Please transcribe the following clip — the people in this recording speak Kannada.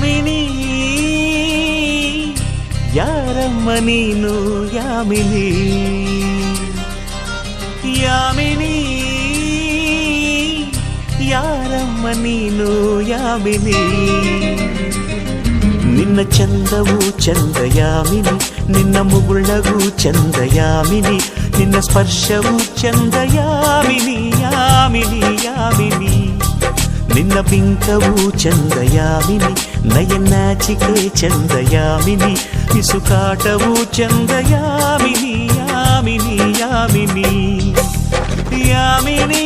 ಯಾಮಿನಿ ಯಾರಮ್ಮ ನೀನು ಯಾಮಿನಿ ಯಾಮಿನಿ ಯಾರಮ್ಮ ನೀನು ಯಾಮಿನಿ ನಿನ್ನ ಚಂದವು ಚಂದ ಯಾಮಿನಿ ನಿನ್ನ ಮುಗುಳಗೂ ಚಂದ ಯಾಮಿನಿ ನಿನ್ನ ಸ್ಪರ್ಶವು ಚಂದ ಯಾಮಿನಿ ಯಾಮಿನಿ ಯಾಮಿನಿ ನಿನ್ನ ಬಿಂಕವು ಚಂದ ಯಾಮಿನಿ ನಯನಾಚಿಕೆ ಚಂದ ಯಾಮಿನಿ ಪಿಸುಕಾಟವು ಚಂದ ಯಾಮಿನಿ ಯಾಮಿನಿ ಯಾಮಿನಿ ಯಾಮಿನಿ